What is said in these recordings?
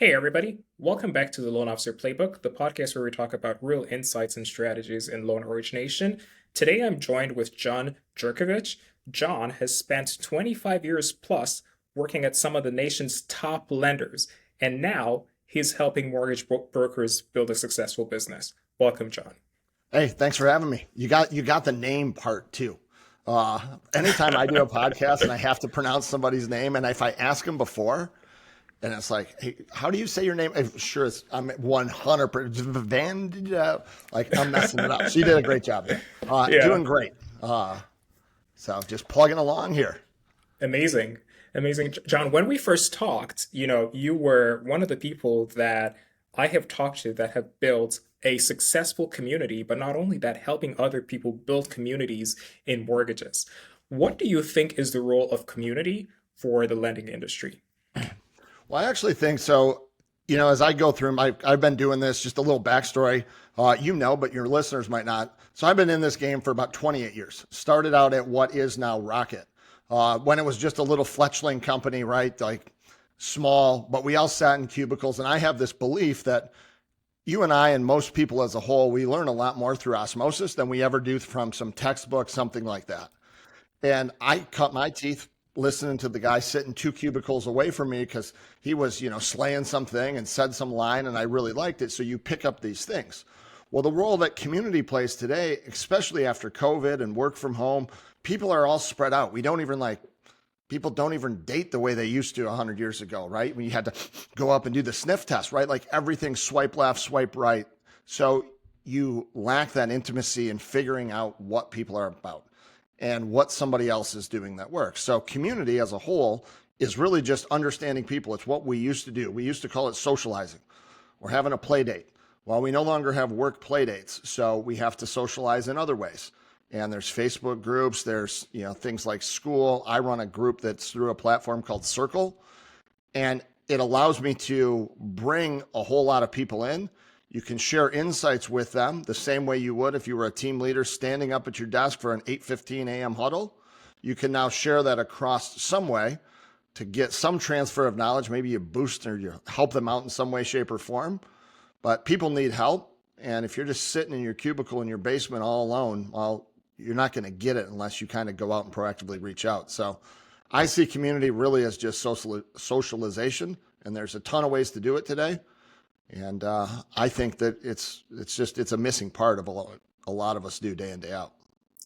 Hey, everybody. Welcome back to the Loan Officer Playbook, the podcast where we talk about real insights and strategies in loan origination. Today, I'm joined with John Jurkovich. John has spent 25 years plus working at some of the nation's top lenders, and now he's helping mortgage brokers build a successful business. Welcome, John. Hey, thanks for having me. You got the name part too. Uh, Anytime I do a podcast and I have to pronounce somebody's name, and if I ask them before, and it's like, hey, how do you say your name? Sure, I'm 100% like I'm messing it up. She did a great job. Yeah, Doing great. So just plugging along here. amazing. Amazing. John, when we first talked, you were one of the people that I have talked to that have built a successful community, but not only that, helping other people build communities in mortgages. What do you think is the role of community for the lending industry? Well, I actually think so. As I go through, I've been doing this, just a little backstory, but your listeners might not. So I've been in this game for about 28 years. Started out at what is now Rocket, when it was just a little fledgling company, right? Like small, but we all sat in cubicles. And I have this belief that you and I and most people as a whole, we learn a lot more through osmosis than we ever do from some textbook, something like that. And I cut my teeth listening to the guy sitting two cubicles away from me because he was, slaying something and said some line and I really liked it. So you pick up these things. Well, the role that community plays today, especially after COVID and work from home, people are all spread out. People don't even date the way they used to 100 years ago, right? When you had to go up and do the sniff test, right? Like everything swipe left, swipe right. So you lack that intimacy in figuring out what people are about and what somebody else is doing that works. So community as a whole is really just understanding people. It's what we used to do. We used to call it socializing. We're having a play date. Well, we no longer have work play dates, so we have to socialize in other ways. And there's Facebook groups, there's things like school. I run a group that's through a platform called Circle, and it allows me to bring a whole lot of people in. You can share insights with them the same way you would if you were a team leader standing up at your desk for an 8:15 a.m. huddle. You can now share that across some way to get some transfer of knowledge. Maybe you boost or you help them out in some way, shape, or form. But people need help. And if you're just sitting in your cubicle in your basement all alone, well, you're not going to get it unless you kind of go out and proactively reach out. So I see community really as just socialization, and there's a ton of ways to do it today. And I think that it's a missing part of a lot of us do day in, day out.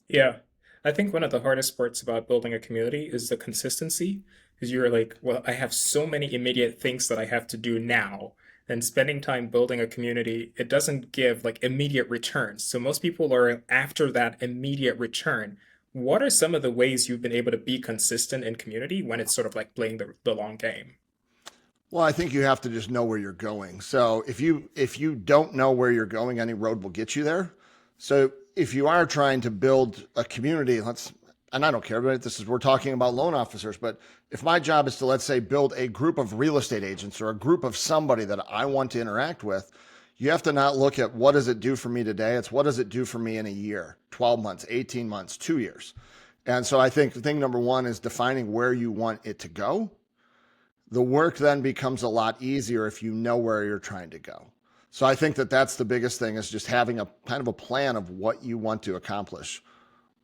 Yeah. I think one of the hardest parts about building a community is the consistency, because you're like, well, I have so many immediate things that I have to do now. And spending time building a community, it doesn't give like immediate returns. So most people are after that immediate return. What are some of the ways you've been able to be consistent in community when it's sort of like playing the long game? Well, I think you have to just know where you're going. So if you don't know where you're going, any road will get you there. So if you are trying to build a community, and I don't care, but we're talking about loan officers, but if my job is to, let's say, build a group of real estate agents or a group of somebody that I want to interact with, you have to not look at what does it do for me today. It's what does it do for me in a year, 12 months, 18 months, 2 years. And so I think thing number one is defining where you want it to go. The work then becomes a lot easier if you know where you're trying to go. So I think that that's the biggest thing, is just having a kind of a plan of what you want to accomplish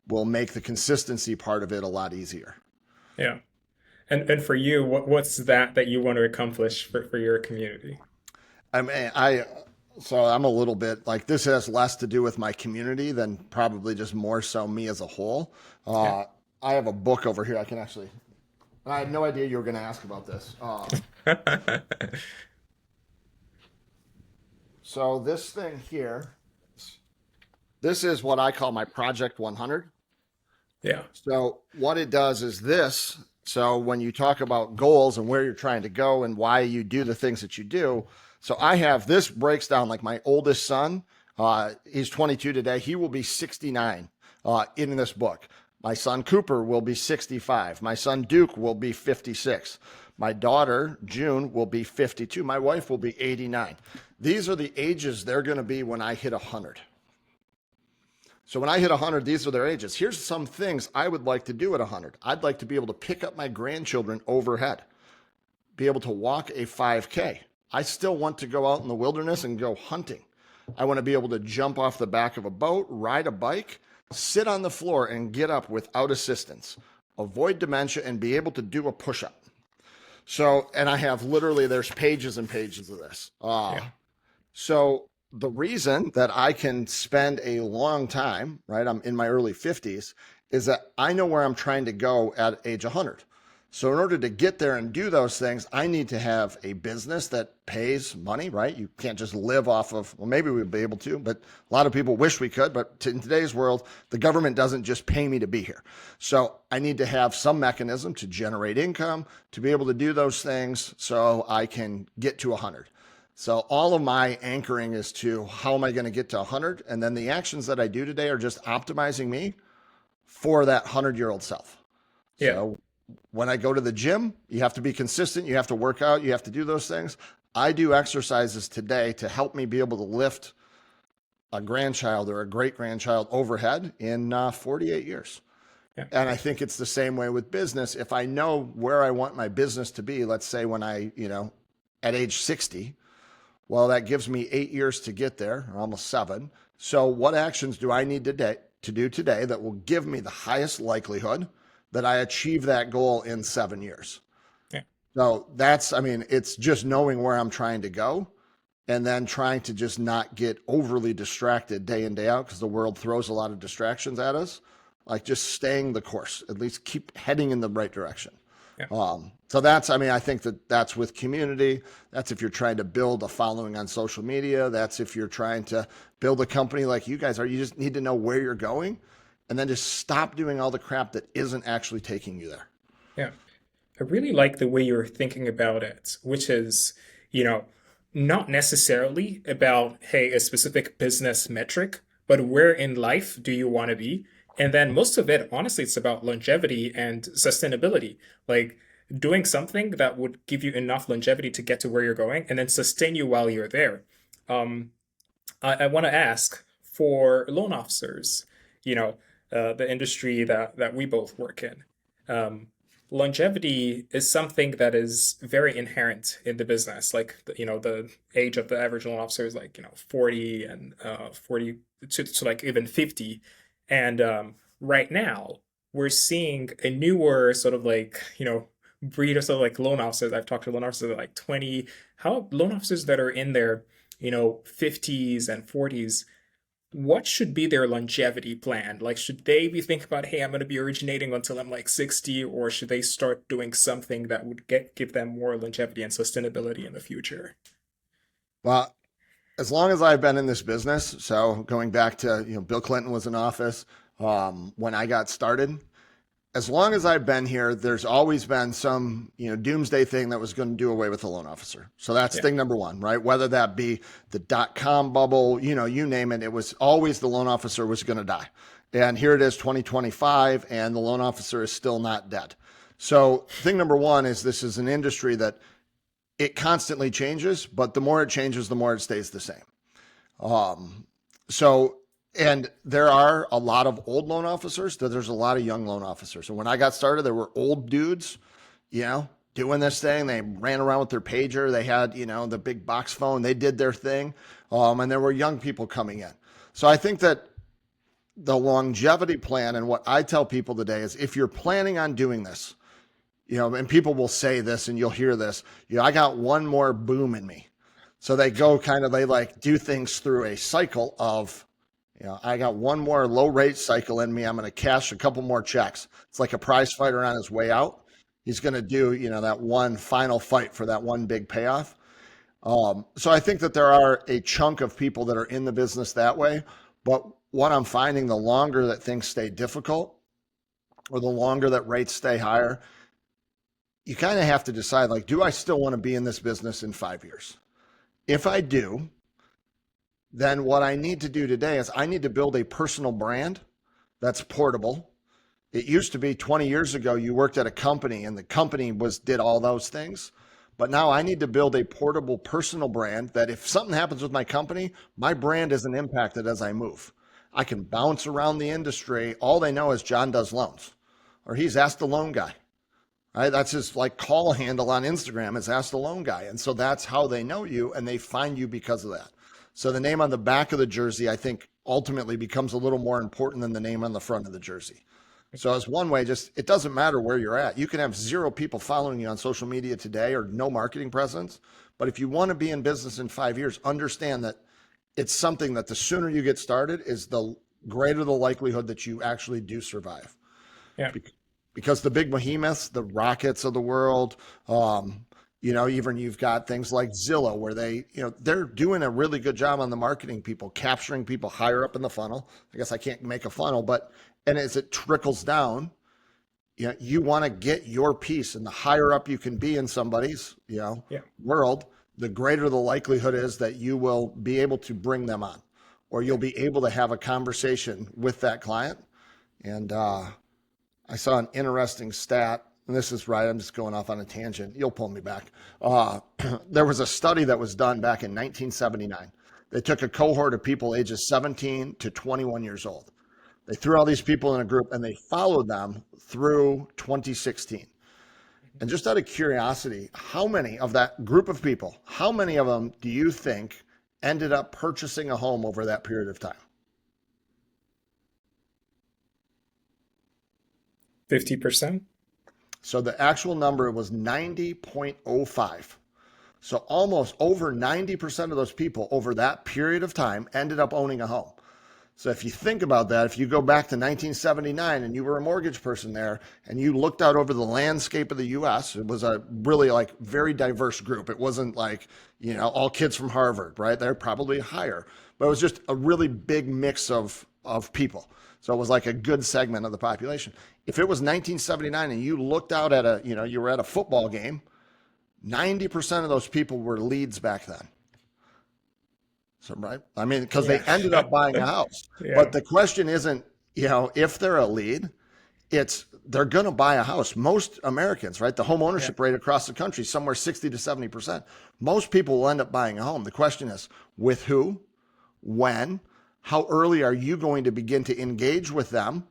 will make the consistency part of it a lot easier. Yeah. And for you, what's that you want to accomplish for your community? I mean, so I'm a little bit like, this has less to do with my community than probably just more so me as a whole. Yeah. I have a book over here. I had no idea you were going to ask about this. So this thing here, this is what I call my Project 100. Yeah. So what it does is this. So when you talk about goals and where you're trying to go and why you do the things that you do. So I have this breaks down like my oldest son. He's 22 today. He will be 69 in this book. My son Cooper will be 65. My son Duke will be 56. My daughter June will be 52. My wife will be 89. These are the ages they're going to be when I hit 100. So when I hit 100, these are their ages. Here's some things I would like to do at 100. I'd like to be able to pick up my grandchildren overhead, be able to walk a 5K. I still want to go out in the wilderness and go hunting. I want to be able to jump off the back of a boat, ride a bike, sit on the floor and get up without assistance, avoid dementia, and be able to do a push up. So, and I have literally, there's pages and pages of this. Yeah. So the reason that I can spend a long time, right? I'm in my early 50s, is that I know where I'm trying to go at age 100. So in order to get there and do those things, I need to have a business that pays money, right? You can't just live off of, well, maybe we'd be able to, but a lot of people wish we could. But in today's world, the government doesn't just pay me to be here. So I need to have some mechanism to generate income, to be able to do those things so I can get to 100. So all of my anchoring is to how am I going to get to 100? And then the actions that I do today are just optimizing me for that 100-year-old self. Yeah. So when I go to the gym, you have to be consistent. You have to work out. You have to do those things. I do exercises today to help me be able to lift a grandchild or a great grandchild overhead in 48 years. Yeah. And I think it's the same way with business. If I know where I want my business to be, let's say when I, at age 60, well, that gives me 8 years to get there, or almost 7. So what actions do I need to do today that will give me the highest likelihood that I achieve that goal in 7 years? Yeah. So it's just knowing where I'm trying to go and then trying to just not get overly distracted day in, day out, because the world throws a lot of distractions at us. Like just staying the course, at least keep heading in the right direction. Yeah. So I think that's with community. That's if you're trying to build a following on social media. That's if you're trying to build a company like you guys are. You just need to know where you're going and then just stop doing all the crap that isn't actually taking you there. Yeah. I really like the way you're thinking about it, which is, not necessarily about, hey, a specific business metric, but where in life do you want to be? And then most of it, honestly, it's about longevity and sustainability. Like doing something that would give you enough longevity to get to where you're going and then sustain you while you're there. Um, I want to ask for loan officers, the industry that we both work in. Um, Longevity is something that is very inherent in the business. Like, the age of the average loan officer is like, 40 and 40 to like even 50. And right now, we're seeing a newer sort of like, breed of sort of like loan officers. I've talked to loan officers that are like 20, how loan officers that are in their, 50s and 40s. What should be their longevity plan? Like, should they be thinking about, hey, I'm going to be originating until I'm like 60, or should they start doing something that would give them more longevity and sustainability in the future? Well, as long as I've been in this business, so going back to, Bill Clinton was in office when I got started. As long as I've been here, there's always been some, doomsday thing that was going to do away with the loan officer. So that's Yeah. thing number one, right? Whether that be the dot-com bubble, you name it, it was always the loan officer was going to die. And here it is, 2025, and the loan officer is still not dead. So thing number one is this is an industry that it constantly changes, but the more it changes, the more it stays the same. And there are a lot of old loan officers, there's a lot of young loan officers. So when I got started, there were old dudes, doing this thing. They ran around with their pager. They had, the big box phone. They did their thing. And there were young people coming in. So I think that the longevity plan and what I tell people today is if you're planning on doing this, and people will say this and you'll hear this, I got one more boom in me. So they do things through a cycle of, I got one more low rate cycle in me. I'm going to cash a couple more checks. It's like a prize fighter on his way out. He's going to do, that one final fight for that one big payoff. So I think that there are a chunk of people that are in the business that way. But what I'm finding, the longer that things stay difficult or the longer that rates stay higher, you kind of have to decide, like, do I still want to be in this business in 5 years? If I do, then what I need to do today is I need to build a personal brand that's portable. It used to be 20 years ago, you worked at a company and the company did all those things. But now I need to build a portable personal brand that if something happens with my company, my brand isn't impacted as I move. I can bounce around the industry. All they know is John does loans, or he's asked the loan guy, right? That's his like call handle on Instagram is Ask the Loan Guy. And so that's how they know you and they find you because of that. So the name on the back of the jersey, I think ultimately becomes a little more important than the name on the front of the jersey. So as one way, just it doesn't matter where you're at. You can have 0 people following you on social media today or no marketing presence. But if you want to be in business in 5 years, understand that it's something that the sooner you get started is the greater the likelihood that you actually do survive. Yeah. Because the big behemoths, the Rockets of the world, even you've got things like Zillow where they're doing a really good job on the marketing people, capturing people higher up in the funnel. I guess I can't make a funnel, and as it trickles down, you want to get your piece, and the higher up you can be in somebody's, Yeah. world, the greater the likelihood is that you will be able to bring them on, or you'll be able to have a conversation with that client. And I saw an interesting stat, and this is right. I'm just going off on a tangent. You'll pull me back. There was a study that was done back in 1979. They took a cohort of people ages 17 to 21 years old. They threw all these people in a group and they followed them through 2016. And just out of curiosity, how many of that group of people, how many of them do you think ended up purchasing a home over that period of time? 50%. So the actual number was 90.05. So almost over 90% of those people over that period of time ended up owning a home. So if you think about that, if you go back to 1979 and you were a mortgage person there and you looked out over the landscape of the US, it was a really like very diverse group. It wasn't like, all kids from Harvard, right? They're probably higher, but it was just a really big mix of people. So it was like a good segment of the population. If it was 1979 and you looked out at you were at a football game, 90% of those people were leads back then. So, right. I mean, because they ended up buying a house. Yeah. But the question isn't, if they're a lead, it's they're going to buy a house. Most Americans, right? The home ownership rate across the country, somewhere 60 to 70%. Most people will end up buying a home. The question is with who, when, how early are you going to begin to engage with them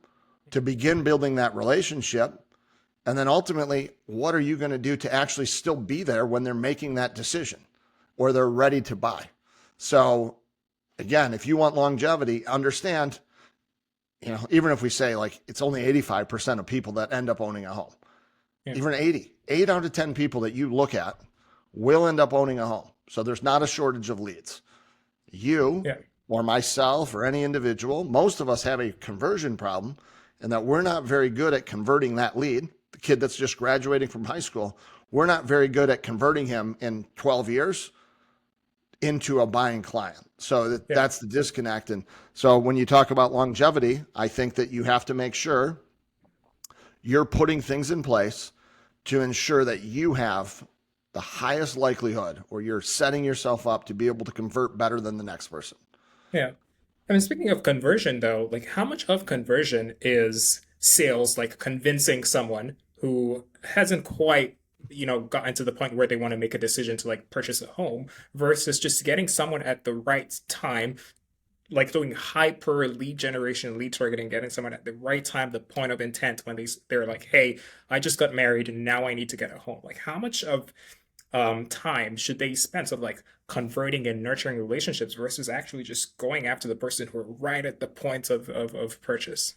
to begin building that relationship? And then ultimately, what are you going to do to actually still be there when they're making that decision or they're ready to buy? So again, if you want longevity, understand, even if we say like it's only 85% of people that end up owning a home, even 8 out of 10 people that you look at will end up owning a home. So there's not a shortage of leads. You or myself or any individual, most of us have a conversion problem and that we're not very good at converting that lead. The kid that's just graduating from high school, we're not very good at converting him in 12 years into a buying client. So that's the disconnect. And so when you talk about longevity, I think that you have to make sure you're putting things in place to ensure that you have the highest likelihood or you're setting yourself up to be able to convert better than the next person. Yeah. I mean, speaking of conversion, though, like how much of conversion is sales, like convincing someone who hasn't quite gotten to the point where they want to make a decision to like purchase a home versus just getting someone at the right time, like doing hyper lead generation, lead targeting, getting someone at the right time, the point of intent when they're like, hey, I just got married and now I need to get a home. Like how much of time should they spend sort of like converting and nurturing relationships versus actually just going after the person who are right at the point of purchase?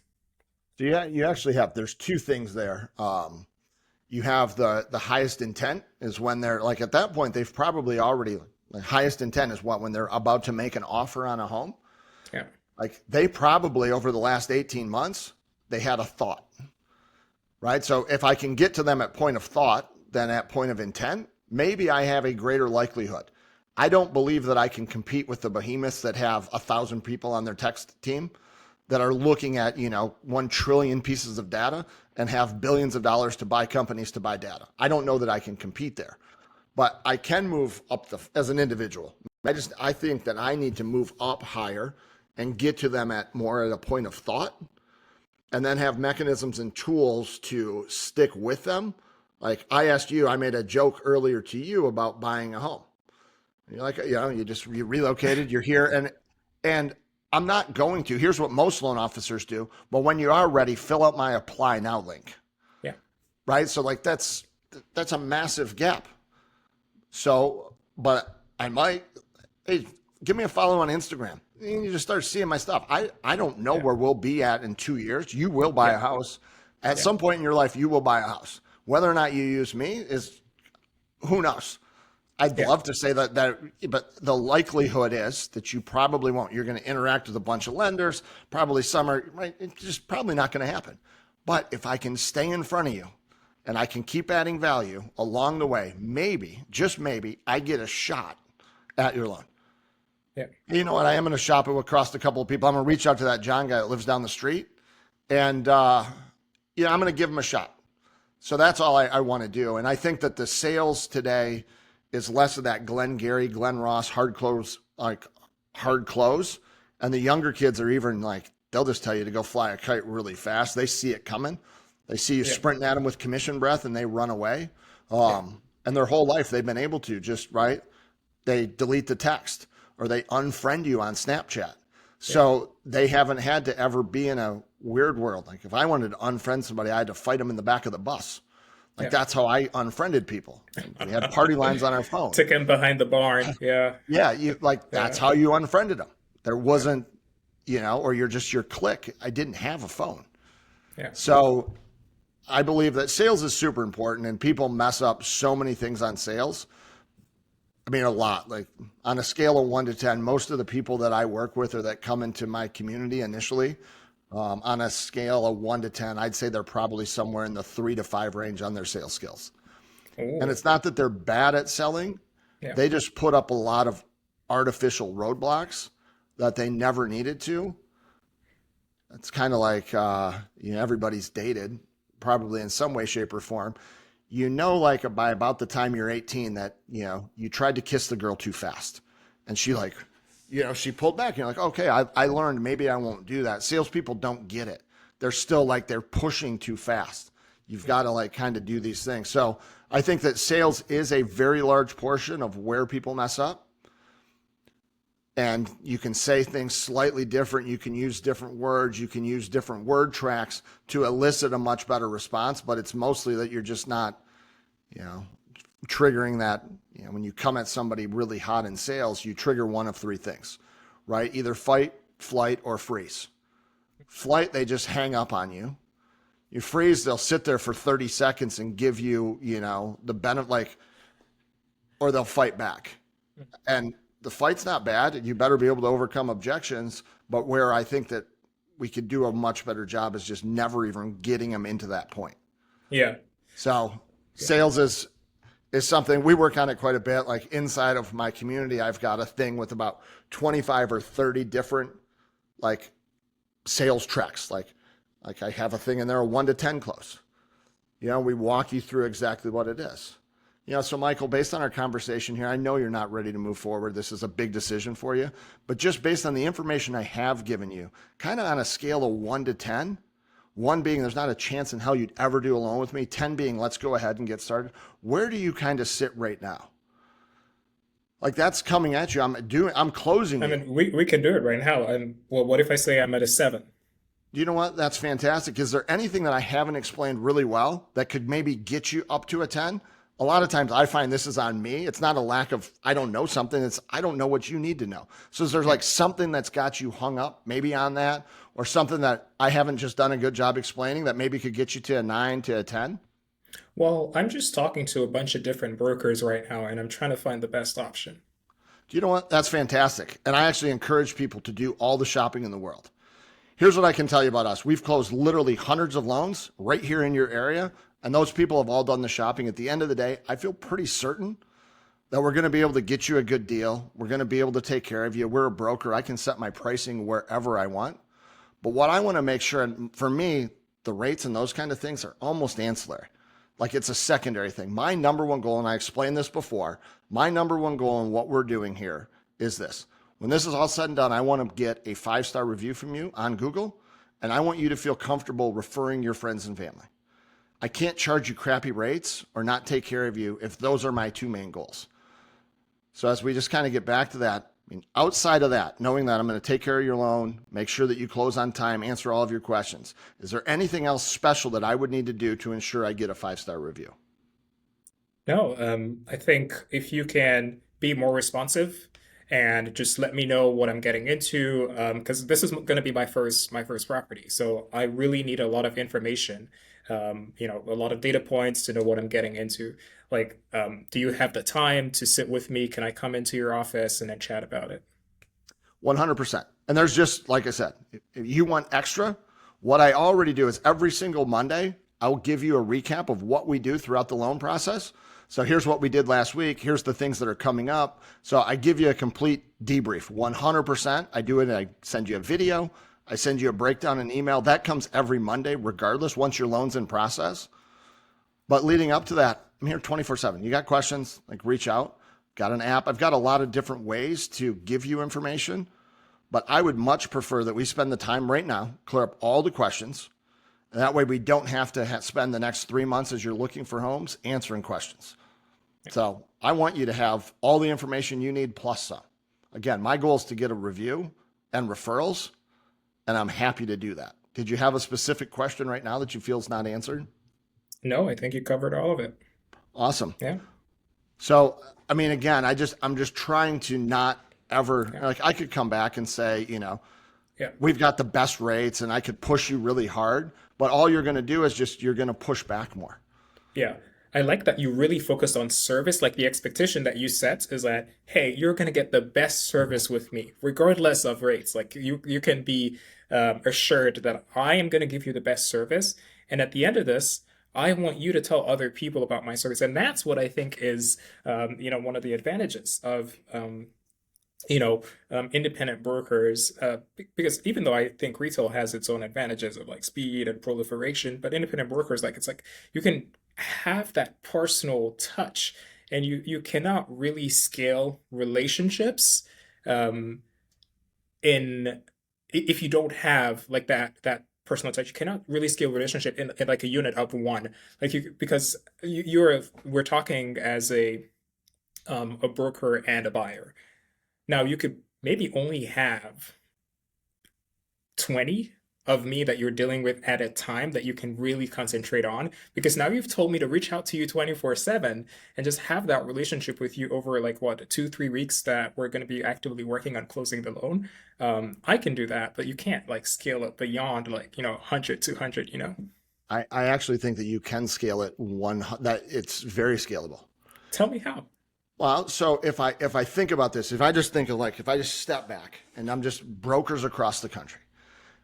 So you actually there's two things there. You have the highest intent is when they're like at that point, they've probably already, the highest intent is when they're about to make an offer on a home. Yeah. Like they probably over the last 18 months, they had a thought, right? So if I can get to them at point of thought, then at point of intent, maybe I have a greater likelihood. I don't believe that I can compete with the behemoths that have 1,000 people on their text team that are looking at, 1 trillion pieces of data and have billions of dollars to buy companies to buy data. I don't know that I can compete there, but I can move up as an individual. I think that I need to move up higher and get to them at a point of thought and then have mechanisms and tools to stick with them. Like I made a joke earlier to you about buying a home. You're like, you relocated, you're here and I'm not going to. Here's what most loan officers do. But when you are ready, fill out my apply now link. Yeah. right? So like that's a massive gap. So, but I might, hey, give me a follow on Instagram. And you just start seeing my stuff. I don't know Yeah. where we'll be at in 2 years. You will buy a Yeah. house. At Yeah. some point in your life, you will buy a house. Whether or not you use me is who knows. I'd Yeah. love to say that, but the likelihood is that you probably won't. You're going to interact with a bunch of lenders, probably some are, right? It's just probably not going to happen. But if I can stay in front of you and I can keep adding value along the way, maybe, just maybe, I get a shot at your loan. Yeah. You know what? I am going to shop it across a couple of people. I'm going to reach out to that John guy that lives down the street, and I'm going to give him a shot. So that's all I want to do. And I think that the sales today is less of that Glenn Gary, Glenn Ross, hard close. And the younger kids are even like, they'll just tell you to go fly a kite really fast. They see it coming. They see you Yeah. sprinting at them with commission breath and they run away. Yeah. And their whole life they've been able to just, right? They delete the text or they unfriend you on Snapchat. So they haven't had to ever be in a weird world. Like if I wanted to unfriend somebody, I had to fight them in the back of the bus. Like Yeah. that's how I unfriended people. We had party lines on our phone. Took him behind the barn. Yeah. Yeah, you like that's Yeah. how you unfriended them. There wasn't, or you're just your clique. I didn't have a phone. Yeah. So I believe that sales is super important and people mess up so many things on sales. I mean, a lot. Like on a scale of 1 to 10, most of the people that I work with or that come into my community initially, on a scale of 1 to 10, I'd say they're probably somewhere in the 3 to 5 range on their sales skills. Ooh. And it's not that they're bad at selling. Yeah. They just put up a lot of artificial roadblocks that they never needed to. It's kind of like, everybody's dated probably in some way, shape or form. Like by about the time you're 18 that, you tried to kiss the girl too fast and she she pulled back and you're like, okay, I learned maybe I won't do that. Salespeople don't get it. They're still like, they're pushing too fast. You've got to like kind of do these things. So I think that sales is a very large portion of where people mess up. And you can say things slightly different. You can use different words. You can use different word tracks to elicit a much better response. But it's mostly that you're just not, triggering that. When you come at somebody really hot in sales, you trigger one of 3 things, right? Either fight, flight, or freeze. Flight, they just hang up on you. You freeze, they'll sit there for 30 seconds and give you, the benefit, or they'll fight back. And the fight's not bad. You better be able to overcome objections. But where I think that we could do a much better job is just never even getting them into that point. Yeah. So sales is something we work on it quite a bit. Like inside of my community, I've got a thing with about 25 or 30 different like sales tracks. Like I have a thing in there, a 1 to 10 close. We walk you through exactly what it is. So Michael, based on our conversation here, I know you're not ready to move forward. This is a big decision for you, but just based on the information I have given you, kind of on a scale of 1 to 10, 1 being there's not a chance in hell you'd ever do a loan with me, 10 being let's go ahead and get started. Where do you kind of sit right now? Like that's coming at you. I'm closing I you. mean, we can do it right now. What if I say I'm at a 7? You know what? That's fantastic. Is there anything that I haven't explained really well that could maybe get you up to a 10? A lot of times I find this is on me. It's not a lack of, I don't know something. It's, I don't know what you need to know. So is there like something that's got you hung up maybe on that, or something that I haven't just done a good job explaining that maybe could get you to a 9 to a 10? Well, I'm just talking to a bunch of different brokers right now, and I'm trying to find the best option. Do you know what? That's fantastic. And I actually encourage people to do all the shopping in the world. Here's what I can tell you about us. We've closed literally hundreds of loans right here in your area. And those people have all done the shopping. At the end of the day, I feel pretty certain that we're going to be able to get you a good deal. We're going to be able to take care of you. We're a broker. I can set my pricing wherever I want. But what I want to make sure, and for me, the rates and those kind of things are almost ancillary. Like it's a secondary thing. My number one goal, and I explained this before, my number one goal in what we're doing here is this. When this is all said and done, I want to get a 5-star review from you on Google, and I want you to feel comfortable referring your friends and family. I can't charge you crappy rates or not take care of you if those are my 2 main goals. So as we just kind of get back to that, I mean, outside of that, knowing that I'm going to take care of your loan, make sure that you close on time, answer all of your questions, is there anything else special that I would need to do to ensure I get a 5-star review? No, I think if you can be more responsive and just let me know what I'm getting into, because this is going to be my first property, so I really need a lot of information, a lot of data points to know what I'm getting into. Like, do you have the time to sit with me? Can I come into your office and then chat about it? 100%. And there's just, like I said, if you want extra, what I already do is every single Monday, I'll give you a recap of what we do throughout the loan process. So here's what we did last week. Here's the things that are coming up. So I give you a complete debrief, 100%. I do it. I send you a video. I send you a breakdown and email. That comes every Monday, regardless, once your loan's in process. But leading up to that, I'm here 24/7. You got questions, like reach out. Got an app. I've got a lot of different ways to give you information, but I would much prefer that we spend the time right now, clear up all the questions. And that way we don't have to spend the next 3 months as you're looking for homes answering questions. So I want you to have all the information you need plus some. Again, my goal is to get a review and referrals, and I'm happy to do that. Did you have a specific question right now that you feel is not answered? No, I think you covered all of it. Awesome. Yeah, So, I mean, again, I'm just trying to not ever, yeah, like I could come back and say, yeah. we've got the best rates and I could push you really hard, but all you're going to do is you're going to push back more. Yeah. I like that you really focused on service. Like the expectation that you set is that, hey, you're going to get the best service with me, regardless of rates. Like you can be assured that I am going to give you the best service. And at the end of this, I want you to tell other people about my service. And that's what I think is, one of the advantages of, independent brokers, because even though I think retail has its own advantages of like speed and proliferation, but independent brokers, like it's like you can have that personal touch, and you cannot really scale relationships um, in if you don't have like that personal touch. You cannot really scale relationship in like a unit of one, like because we're talking as a broker and a buyer. Now you could maybe only have 20 of me that you're dealing with at a time that you can really concentrate on, because now you've told me to reach out to you 24/7 and just have that relationship with you over like what 2-3 weeks that we're going to be actively working on closing the loan. I can do that, but you can't like scale it beyond like 100 200. I actually think that you can scale it that it's very scalable. Tell me how. Well, so if I think about this, if I just think of like, if I just step back and I'm just brokers across the country,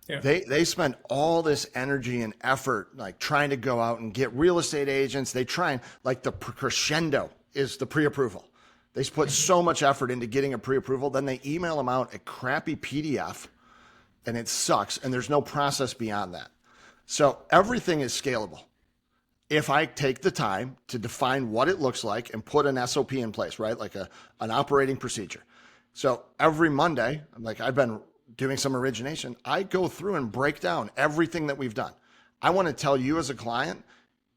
Yeah, they spend all this energy and effort like trying to go out and get real estate agents. They try and like the crescendo is the pre-approval. They put so much effort into getting a pre-approval, then they email them out a crappy PDF and it sucks. And there's no process beyond that. So everything is scalable if I take the time to define what it looks like and put an SOP in place, right? Like an operating procedure. So every Monday, I've been doing some origination. I go through and break down everything that we've done. I want to tell you as a client,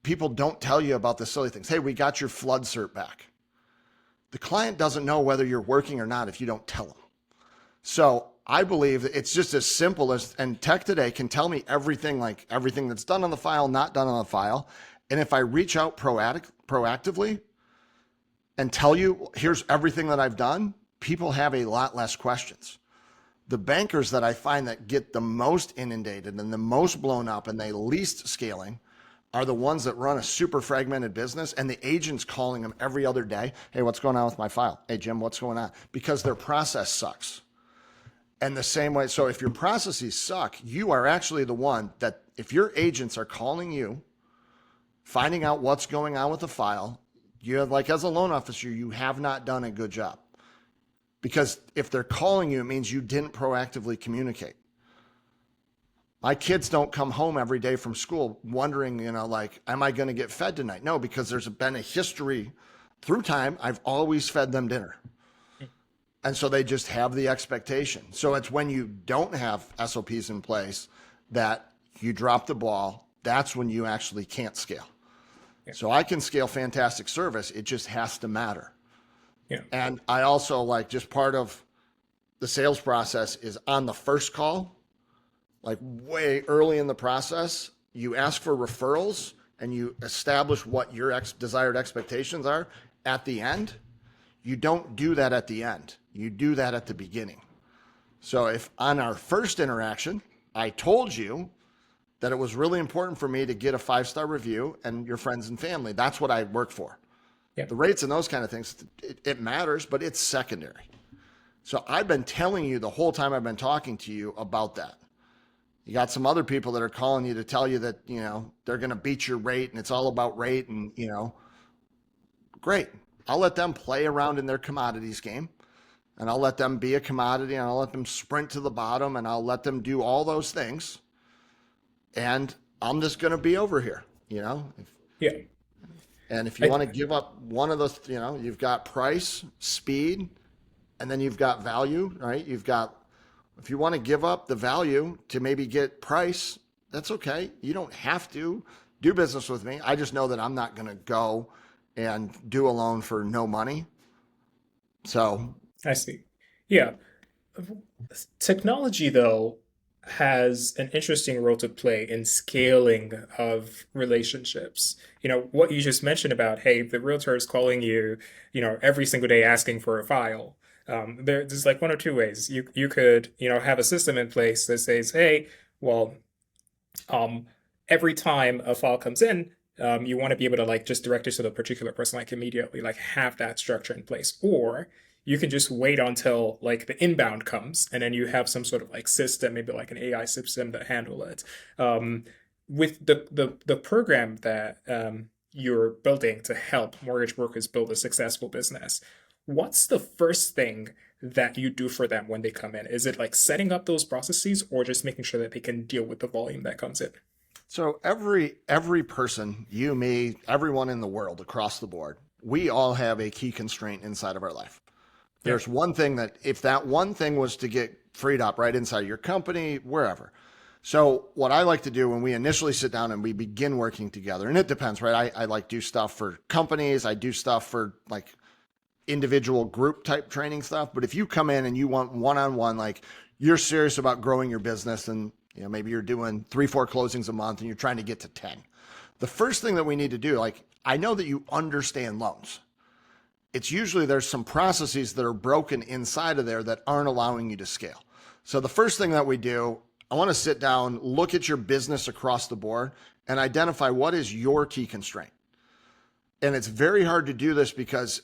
people don't tell you about the silly things. Hey, we got your flood cert back. The client doesn't know whether you're working or not if you don't tell them. So I believe that it's just as simple as, and tech today can tell me everything, like everything that's done on the file, not done on the file. And if I reach out proactively and tell you, here's everything that I've done, people have a lot less questions. The bankers that I find that get the most inundated and the most blown up and the least scaling are the ones that run a super fragmented business and the agent's calling them every other day. Hey, what's going on with my file? Hey, Jim, what's going on? Because their process sucks. And the same way, so if your processes suck, you are actually the one that if your agents are calling you, finding out what's going on with the file, you have, like as a loan officer, you have not done a good job. Because if they're calling you, it means you didn't proactively communicate. My kids don't come home every day from school wondering, like, am I going to get fed tonight? No, because there's been a history through time. I've always fed them dinner. And so they just have the expectation. So it's when you don't have SOPs in place that you drop the ball. That's when you actually can't scale. yeah, So I can scale fantastic service. It just has to matter. yeah, And I also like just part of the sales process is on the first call, like way early in the process. You ask for referrals and you establish what your desired expectations are at the end. You don't do that at the end. You do that at the beginning. So if on our first interaction, I told you that it was really important for me to get a 5-star review and your friends and family, that's what I work for. Yeah. The rates and those kind of things, it matters, but it's secondary. So I've been telling you the whole time I've been talking to you about that. You got some other people that are calling you to tell you that, they're going to beat your rate and it's all about rate and, great. I'll let them play around in their commodities game and I'll let them be a commodity and I'll let them sprint to the bottom and I'll let them do all those things. And I'm just going to be over here, Yeah. And if you want to give up one of those, you've got price, speed, and then you've got value, right? If you want to give up the value to maybe get price, that's okay. You don't have to do business with me. I just know that I'm not going to go and do a loan for no money. So I see. Yeah. Technology, though, has an interesting role to play in scaling of relationships. What you just mentioned about, hey, the realtor is calling you, every single day asking for a file. There's like one or two ways. You could, have a system in place that says, hey, well, every time a file comes in, you want to be able to like just direct it to the particular person like immediately, like have that structure in place. Or you can just wait until like the inbound comes and then you have some sort of like system, maybe like an AI system that handle it. With the program that you're building to help mortgage brokers build a successful business, what's the first thing that you do for them when they come in? Is it like setting up those processes or just making sure that they can deal with the volume that comes in? So every person, you, me, everyone in the world across the board, we all have a key constraint inside of our life. There's one thing that if that one thing was to get freed up right inside your company, wherever. So what I like to do when we initially sit down and we begin working together, and it depends, right? I like do stuff for companies. I do stuff for like individual group type training stuff. But if you come in and you want one-on-one, like you're serious about growing your business and maybe you're doing 3-4 closings a month and you're trying to get to 10. The first thing that we need to do, like I know that you understand loans. It's usually there's some processes that are broken inside of there that aren't allowing you to scale. So the first thing that we do, I want to sit down, look at your business across the board and identify what is your key constraint. And it's very hard to do this because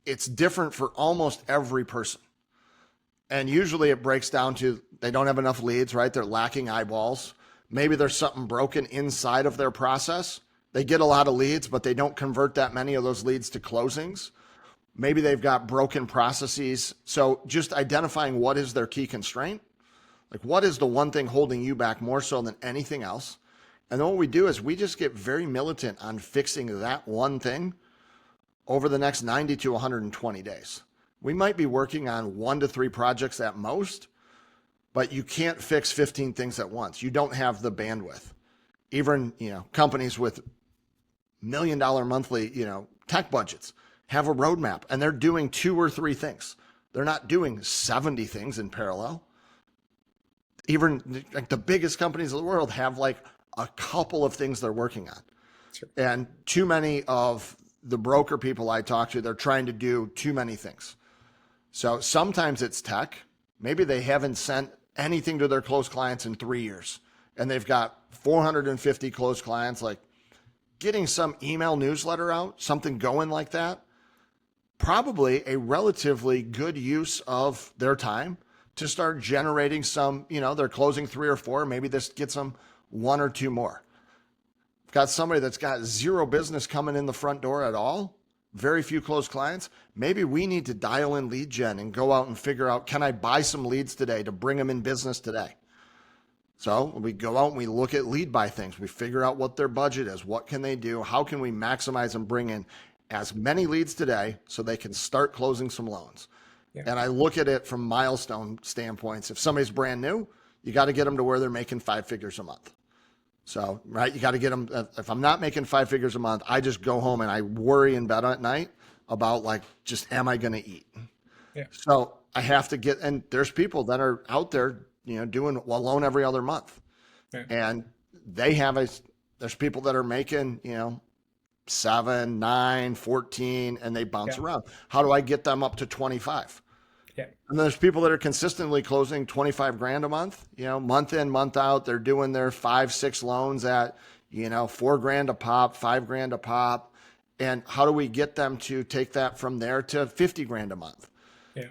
it's different for almost every person. And usually it breaks down to they don't have enough leads, right? They're lacking eyeballs. Maybe there's something broken inside of their process. They get a lot of leads, but they don't convert that many of those leads to closings. Maybe they've got broken processes. So just identifying what is their key constraint, like what is the one thing holding you back more so than anything else. And then what we do is we just get very militant on fixing that one thing over the next 90 to 120 days. We might be working on 1 to 3 projects at most, but you can't fix 15 things at once. You don't have the bandwidth. Even, companies with $1 million monthly, tech budgets have a roadmap and they're doing 2 or 3 things. They're not doing 70 things in parallel. Even like the biggest companies in the world have like a couple of things they're working on. Sure. And too many of the broker people I talk to, they're trying to do too many things. So sometimes it's tech. Maybe they haven't sent anything to their closed clients in 3 years and they've got 450 closed clients. Like getting some email newsletter out, something going like that, probably a relatively good use of their time to start generating some, they're closing 3 or 4, maybe this gets them 1 or 2 more. I've got somebody that's got 0 business coming in the front door at all, very few closed clients. Maybe we need to dial in lead gen and go out and figure out, can I buy some leads today to bring them in business today? So we go out and we look at lead buy things. We figure out what their budget is. What can they do? How can we maximize and bring in as many leads today so they can start closing some loans? Yeah. And I look at it from milestone standpoints. If somebody's brand new, you got to get them to where they're making 5 figures a month. So, right, you got to get them. If I'm not making 5 figures a month, I just go home and I worry in bed at night about like, just am I going to eat? Yeah. So I have to get, and there's people that are out there, doing a loan every other month, Yeah. and they have there's people that are making, 7, 9, 14, and they bounce Yeah. around. How do I get them up to 25? Yeah. And there's people that are consistently closing 25 grand a month, month in, month out. They're doing their 5, 6 loans at, 4 grand a pop, 5 grand a pop. And how do we get them to take that from there to 50 grand a month? Yeah.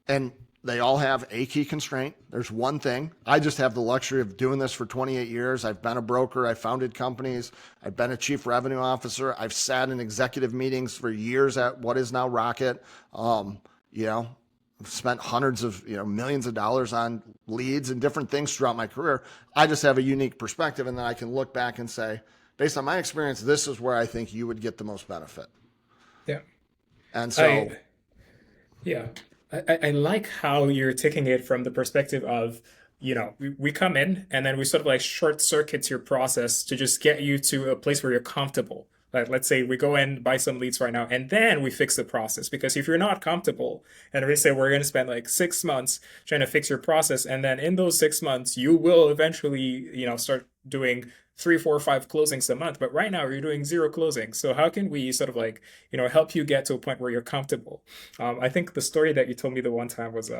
And they all have a key constraint. There's one thing. I just have the luxury of doing this for 28 years. I've been a broker. I founded companies. I've been a chief revenue officer. I've sat in executive meetings for years at what is now Rocket. I've spent hundreds of, millions of dollars on leads and different things throughout my career. I just have a unique perspective, and then I can look back and say, based on my experience, this is where I think you would get the most benefit. Yeah. And so, Yeah. I like how you're taking it from the perspective of, we come in and then we sort of like short circuit your process to just get you to a place where you're comfortable. Like, let's say we go in, buy some leads right now, and then we fix the process. Because if you're not comfortable, and we say we're going to spend like 6 months trying to fix your process, and then in those 6 months, you will eventually, start doing 3, 4, 5 closings a month. But right now, you're doing 0 closings. So how can we sort of like, help you get to a point where you're comfortable? I think the story that you told me the one time was,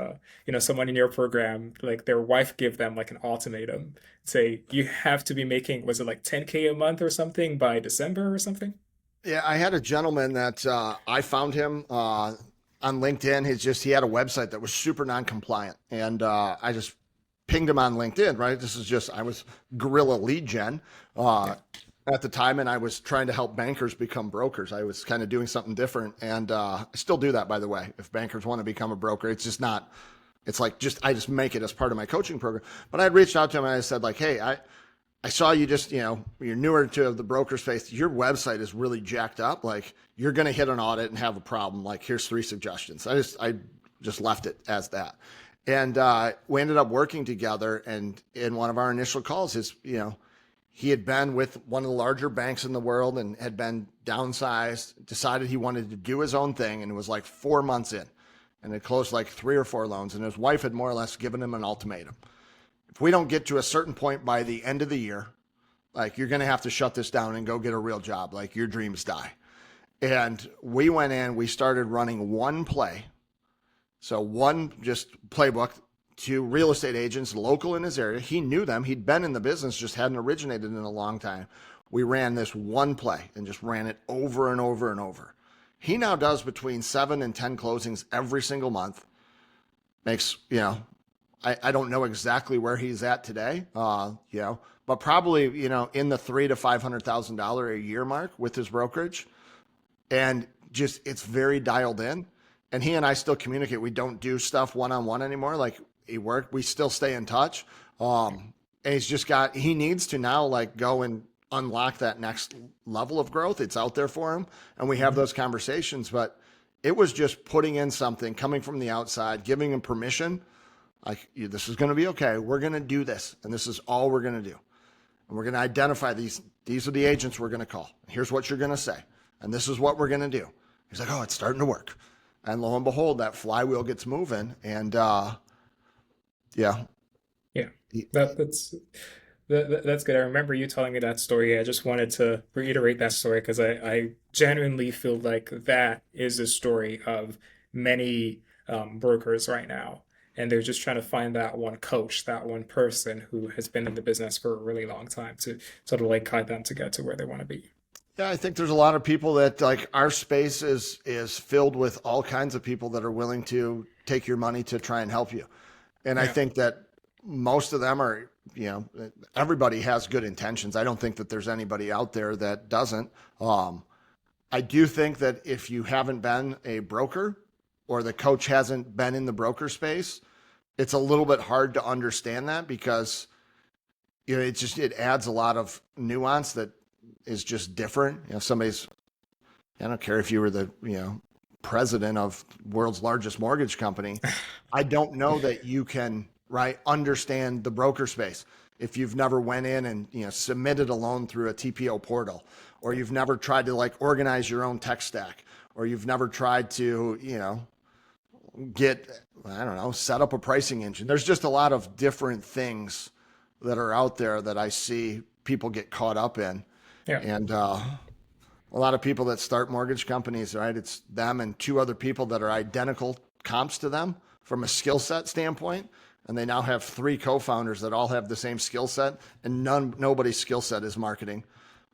someone in your program, like their wife gave them like an ultimatum, say you have to be making, was it like 10K a month or something by December or something? yeah, I had a gentleman that I found him on LinkedIn. He had a website that was super non-compliant, and I just pinged him on LinkedIn. Right, I was guerrilla lead gen at the time, and I was trying to help bankers become brokers. I was kind of doing something different, and I still do that, by the way. If bankers want to become a broker, it's just not. It's like I just make it as part of my coaching program. But I had reached out to him and I said, like, hey, I saw you just, you're newer to the broker space. Your website is really jacked up. Like, you're going to hit an audit and have a problem. Like, here's 3 suggestions. I just left it as that. And we ended up working together. And in one of our initial calls, he had been with one of the larger banks in the world and had been downsized, decided he wanted to do his own thing. And it was like 4 months in, and it closed like 3 or 4 loans. And his wife had more or less given him an ultimatum. If we don't get to a certain point by the end of the year, like, you're going to have to shut this down and go get a real job. Like, your dreams die. And we went in, we started running one play. So one just playbook to real estate agents local in his area. He knew them. He'd been in the business, just hadn't originated in a long time. We ran this one play and just ran it over and over and over. He now does between 7 and 10 closings every single month. Makes, I don't know exactly where he's at today, but probably, in the $300,000 to $500,000 a year mark with his brokerage. And just, it's very dialed in. And he and I still communicate. We don't do stuff one-on-one anymore. Like, we still stay in touch. And he needs to now like go and unlock that next level of growth. It's out there for him. And we have those conversations, but it was just putting in something, coming from the outside, giving him permission. Like, this is going to be okay. We're going to do this. And this is all we're going to do. And we're going to identify these are the agents we're going to call. Here's what you're going to say. And this is what we're going to do. He's like, oh, it's starting to work. And lo and behold, that flywheel gets moving. And yeah. Yeah. That's good. I remember you telling me that story. I just wanted to reiterate that story because I genuinely feel like that is a story of many brokers right now. And they're just trying to find that one coach, that one person who has been in the business for a really long time to sort of like guide them to get to where they want to be. Yeah, I think there's a lot of people that, like, our space is filled with all kinds of people that are willing to take your money to try and help you. And I think that most of them are, everybody has good intentions. I don't think that there's anybody out there that doesn't. I do think that if you haven't been a broker or the coach hasn't been in the broker space, it's a little bit hard to understand that because, it adds a lot of nuance that is just different. I don't care if you were the, president of world's largest mortgage company. I don't know that you can, understand the broker space if you've never went in and, submitted a loan through a TPO portal, or you've never tried to like organize your own tech stack, or you've never tried to, get, I don't know, set up a pricing engine. There's just a lot of different things that are out there that I see people get caught up in. Yeah. And a lot of people that start mortgage companies, right? It's them and two other people that are identical comps to them from a skill set standpoint. And they now have three co-founders that all have the same skill set, and nobody's skill set is marketing.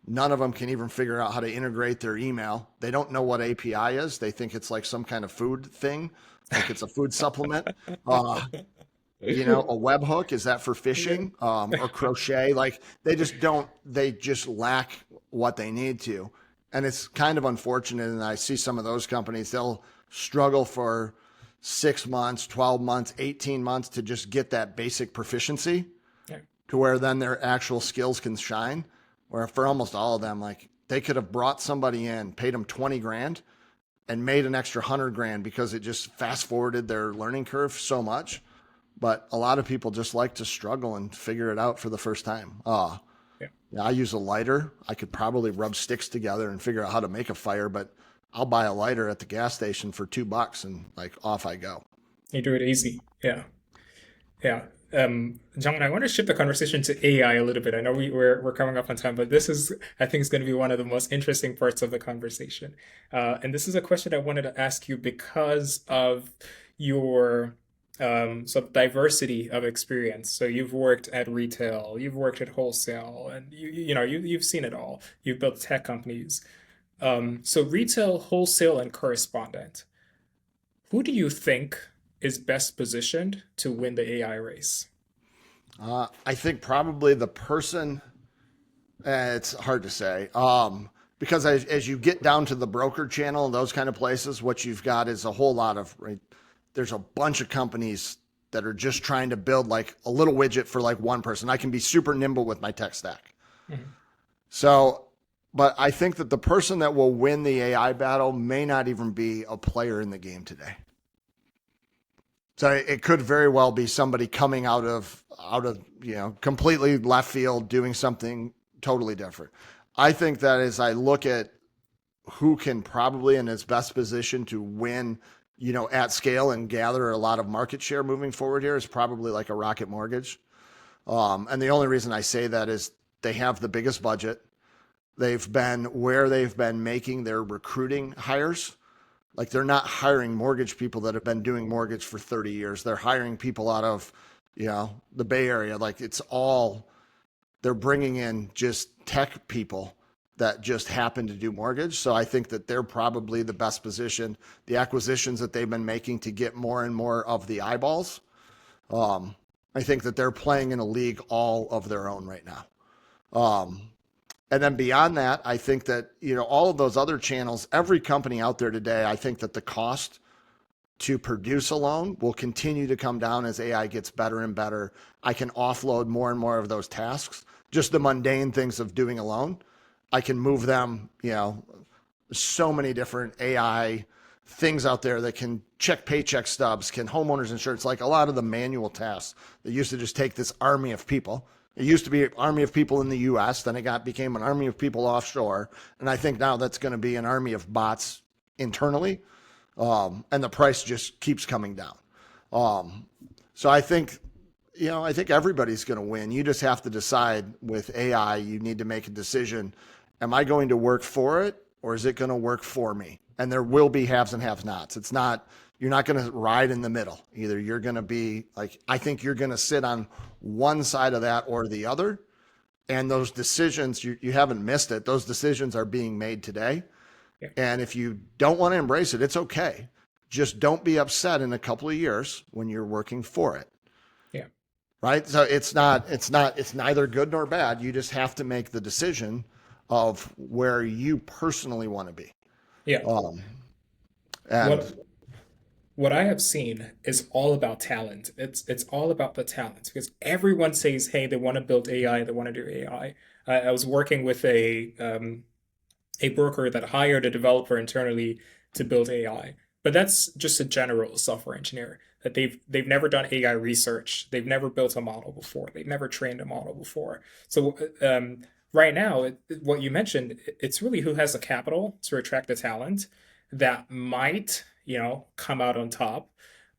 None of them can even figure out how to integrate their email. They don't know what API is. They think it's like some kind of food thing, like it's a food supplement. A webhook, is that for fishing, or crochet? Like they just lack what they need to. And it's kind of unfortunate. And I see some of those companies, they'll struggle for 6 months, 12 months, 18 months to just get that basic proficiency Yeah. to where then their actual skills can shine. Where for almost all of them, like they could have brought somebody in, paid them 20 grand and made an extra 100 grand because it just fast forwarded their learning curve so much. But a lot of people just like to struggle and figure it out for the first time. Yeah. Yeah, I use a lighter. I could probably rub sticks together and figure out how to make a fire, but I'll buy a lighter at the gas station for $2 and like off I go. You do it easy. Yeah. Yeah. John, I want to shift the conversation to AI a little bit. I know we're coming up on time, but this is, I think, is going to be one of the most interesting parts of the conversation. And this is a question I wanted to ask you because of your sort of diversity of experience. So you've worked at retail, you've worked at wholesale, and you've seen it all. You've built tech companies. So retail, wholesale, and correspondent. Who do you think is best positioned to win the AI race? I think probably the person, it's hard to say, because as you get down to the broker channel and those kind of places, what you've got is a whole lot of, right, there's a bunch of companies that are just trying to build like a little widget for like one person. I can be super nimble with my tech stack. Mhm. So, but I think that the person that will win the AI battle may not even be a player in the game today. So it could very well be somebody coming out of completely left field doing something totally different. I think that as I look at who can probably in its best position to win, at scale and gather a lot of market share moving forward here is probably like a Rocket Mortgage. And the only reason I say that is they have the biggest budget. They've been making their recruiting hires. Like they're not hiring mortgage people that have been doing mortgage for 30 years. They're hiring people out of, the Bay Area. Like they're bringing in just tech people that just happen to do mortgage. So I think that they're probably the best position. The acquisitions that they've been making to get more and more of the eyeballs. I think that they're playing in a league all of their own right now. And then beyond that, I think that, all of those other channels, every company out there today, I think that the cost to produce a loan will continue to come down as AI gets better and better. I can offload more and more of those tasks, just the mundane things of doing a loan. I can move them, so many different AI things out there that can check paycheck stubs, can homeowners insurance, like a lot of the manual tasks that used to just take this army of people. It used to be an army of people in the US, then became an army of people offshore. And I think now that's going to be an army of bots internally. And the price just keeps coming down. So I think everybody's going to win. You just have to decide with AI, you need to make a decision. Am I going to work for it or is it going to work for me? And there will be haves and have-nots. You're not going to ride in the middle. Either you're going to be like, I think you're going to sit on one side of that or the other. And those decisions, you haven't missed it. Those decisions are being made today. Yeah. And if you don't want to embrace it, it's okay. Just don't be upset in a couple of years when you're working for it. Yeah. Right. So it's neither good nor bad. You just have to make the decision of where you personally want to be. Yeah. And What I have seen is all about talent. It's all about the talent because everyone says, hey, they want to build AI, they want to do AI. I was working with a broker that hired a developer internally to build AI, but that's just a general software engineer that they've never done AI research. They've never built a model before. They've never trained a model before. So right now, what you mentioned, it's really who has the capital to attract the talent that might come out on top.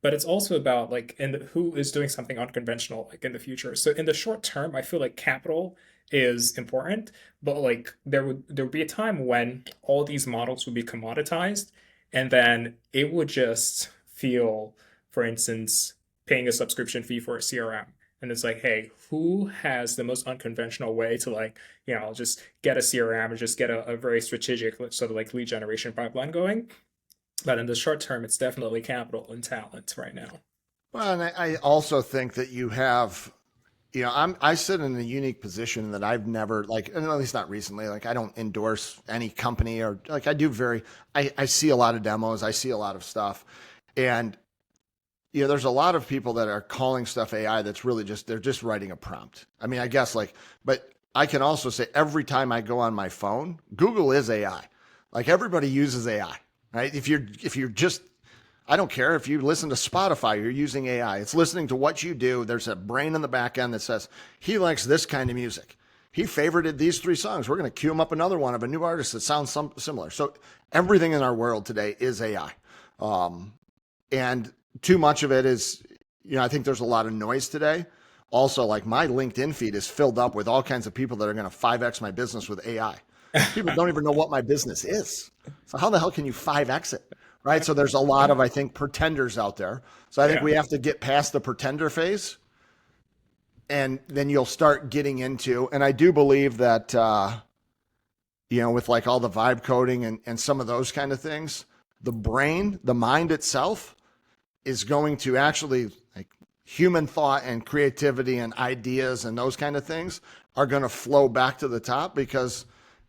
But it's also about like who is doing something unconventional like in the future. So in the short term, I feel like capital is important, but like there would be a time when all these models would be commoditized, and then it would just feel, for instance, paying a subscription fee for a CRM. And it's like, hey, who has the most unconventional way to like, just get a CRM or just get a very strategic sort of like lead generation pipeline going? But in the short term, it's definitely capital and talent right now. Well, and I also think that you have, I sit in a unique position that I've never like, and at least not recently, like I don't endorse any company or like I see a lot of demos, I see a lot of stuff. And, there's a lot of people that are calling stuff AI that's really they're just writing a prompt. I mean, I guess but I can also say every time I go on my phone, Google is AI. Like everybody uses AI, right? If you're just, I don't care if you listen to Spotify, you're using AI. It's listening to what you do. There's a brain in the back end that says, he likes this kind of music. He favorited these 3 songs. We're going to queue him up another one of a new artist that sounds similar. So everything in our world today is AI. And too much of it is, I think there's a lot of noise today. Also, like my LinkedIn feed is filled up with all kinds of people that are going to 5X my business with AI. People don't even know what my business is. So how the hell can you 5X it? Right. So there's a lot of, I think, pretenders out there. So I think we have to get past the pretender phase. And then you'll start getting into, and I do believe that, with like all the vibe coding and some of those kind of things, the mind itself is going to actually, like, human thought and creativity and ideas and those kind of things are going to flow back to the top, because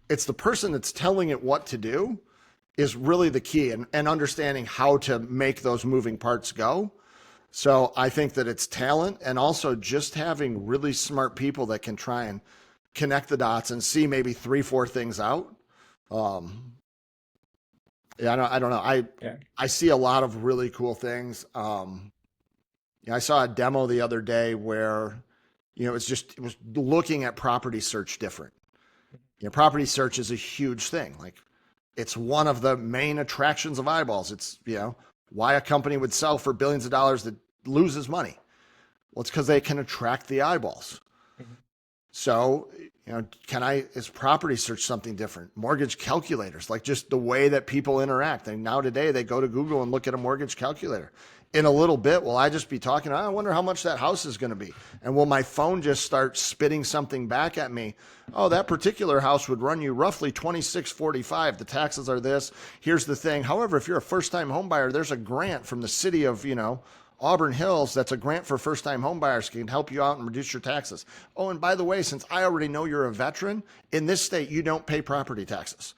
it's the person that's telling it what to do is really the key, and understanding how to make those moving parts go. So I think that it's talent, and also just having really smart people that can try and connect the dots and see maybe 3-4 things out. I don't know. I see a lot of really cool things. I saw a demo the other day where, it was looking at property search different. Property search is a huge thing. Like, it's one of the main attractions of eyeballs. It's, why a company would sell for billions of dollars that loses money. Well, it's because they can attract the eyeballs. Mm-hmm. So, is property search something different? Mortgage calculators, like just the way that people interact. And now today they go to Google and look at a mortgage calculator. In a little bit, will I just be talking, I wonder how much that house is going to be? And will my phone just start spitting something back at me? Oh, that particular house would run you roughly $26.45. The taxes are this. Here's the thing. However, if you're a first-time home buyer, there's a grant from the city of, Auburn Hills, that's a grant for first-time home buyers, can help you out and reduce your taxes. Oh, and by the way, since I already know you're a veteran, in this state, you don't pay property taxes.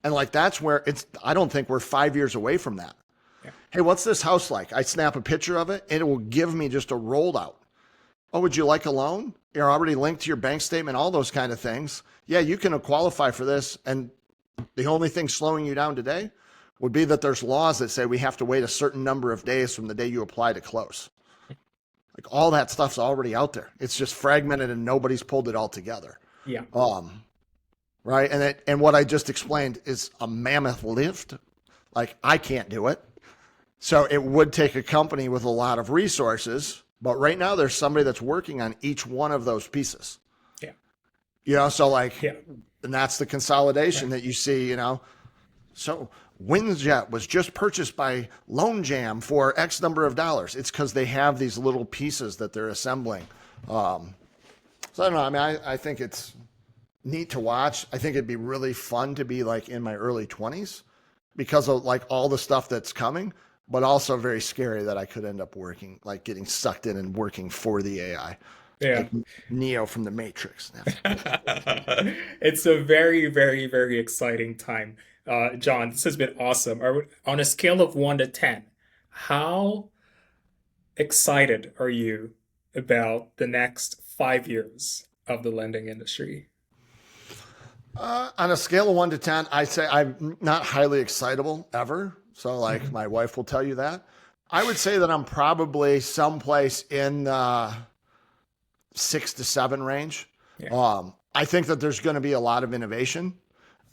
And like, that's where I don't think we're 5 years away from that. Yeah. Hey, what's this house like? I snap a picture of it, and it will give me just a rolled out. Oh, would you like a loan? You're already linked to your bank statement, all those kind of things. Yeah, you can qualify for this. And the only thing slowing you down today would be that there's laws that say we have to wait a certain number of days from the day you apply to close. Like, all that stuff's already out there. It's just fragmented and nobody's pulled it all together. Yeah. Right. And what I just explained is a mammoth lift. Like, I can't do it. So it would take a company with a lot of resources, but right now there's somebody that's working on each one of those pieces. Yeah. So like, and that's the consolidation that you see, So WinJet was just purchased by Loan Jam for X number of dollars. It's because they have these little pieces that they're assembling. So I don't know. I mean, I think it's neat to watch. I think it'd be really fun to be like in my early 20s because of like all the stuff that's coming, but also very scary that I could end up working, like getting sucked in and working for the AI. Yeah. Like Neo from the Matrix. It's a very, very, very exciting time. John, this has been awesome. On a scale of 1 to 10, how excited are you about the next 5 years of the lending industry? On a scale of 1 to 10, I say I'm not highly excitable ever. So like my wife will tell you that. I would say that I'm probably someplace in the 6 to 7 range. Yeah. I think that there's going to be a lot of innovation.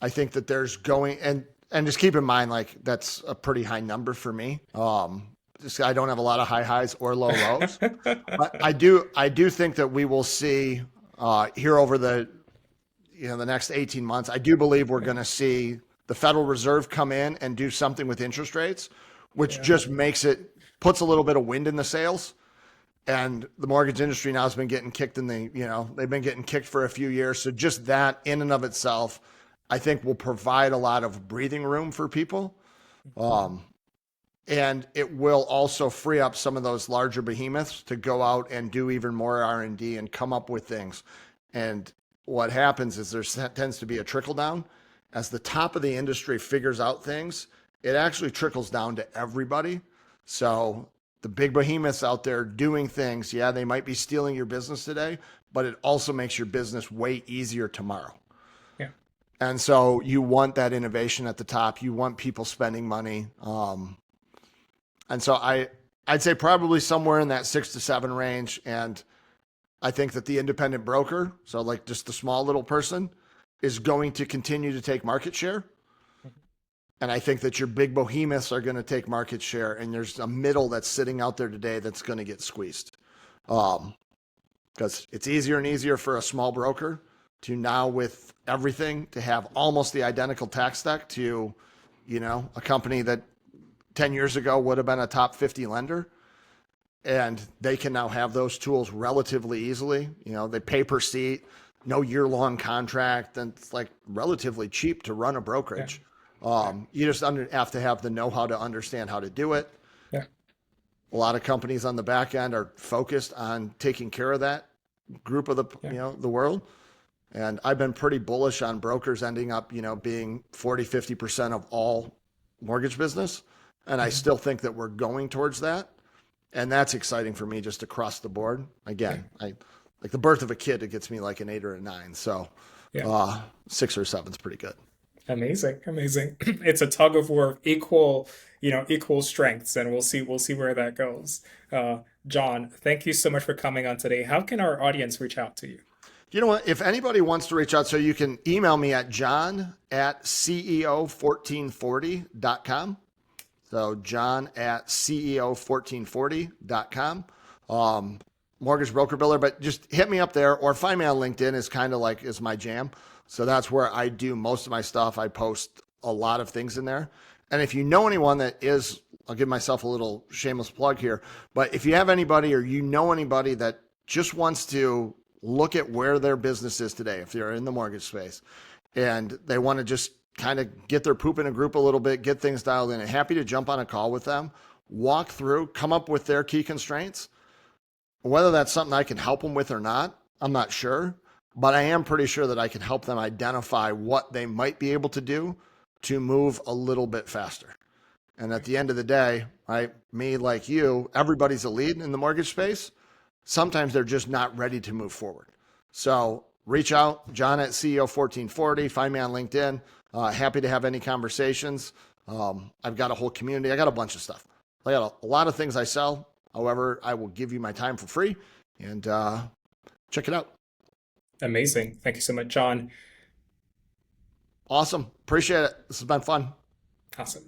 I think that there's going, and and just keep in mind, like that's a pretty high number for me. Just I don't have a lot of high highs or low lows, but I do think that we will see here over the next 18 months. I do believe we're Yeah. going to see the Federal Reserve come in and do something with interest rates, which Yeah. just puts a little bit of wind in the sails. And the mortgage industry now has been getting kicked they've been getting kicked for a few years. So just that in and of itself, I think will provide a lot of breathing room for people. Um, and it will also free up some of those larger behemoths to go out and do even more R&D and come up with things. And what happens is there tends to be a trickle down. As the top of the industry figures out things, it actually trickles down to everybody. So the big behemoths out there doing things, yeah, they might be stealing your business today, but it also makes your business way easier tomorrow. Yeah. And so you want that innovation at the top. You want people spending money. And so I'd say probably somewhere in that 6 to 7 range. And I think that the independent broker, so like just the small little person, is going to continue to take market share. And I think that your big behemoths are going to take market share. And there's a middle that's sitting out there today that's going to get squeezed. Because it's easier and easier for a small broker to now, with everything, to have almost the identical tax stack to, a company that 10 years ago would have been a top 50 lender. And they can now have those tools relatively easily. They pay per seat, no year-long contract, and it's like relatively cheap to run a brokerage. You just have to have the know-how to understand how to do it. Yeah. A lot of companies on the back end are focused on taking care of that group of the world. And I've been pretty bullish on brokers ending up, being 40-50% of all mortgage business. And I still think that we're going towards that. And that's exciting for me just across the board. Again, I like the birth of a kid, it gets me like an 8 or a 9. So 6 or 7 is pretty good. Amazing, amazing. It's a tug of war of equal strengths, and we'll see where that goes. John, thank you so much for coming on today. How can our audience reach out to you? You know what? If anybody wants to reach out, so you can email me at john@ceo1440.com. So john@ceo1440.com. Mortgage broker builder, but just hit me up there or find me on LinkedIn is my jam. So that's where I do most of my stuff. I post a lot of things in there. And if you know anyone that is, I'll give myself a little shameless plug here, but if you have anybody or you know anybody that just wants to look at where their business is today, if they're in the mortgage space and they want to just kind of get their poop in a group a little bit, get things dialed in, and happy to jump on a call with them, walk through, come up with their key constraints. Whether that's something I can help them with or not, I'm not sure, but I am pretty sure that I can help them identify what they might be able to do to move a little bit faster. And at the end of the day, right, me like you, everybody's a lead in the mortgage space. Sometimes they're just not ready to move forward. So reach out, john@ceo1440, find me on LinkedIn. Happy to have any conversations. I've got a whole community. I got a bunch of stuff. I got a lot of things I sell. However, I will give you my time for free and check it out. Amazing. Thank you so much, John. Awesome. Appreciate it. This has been fun. Awesome.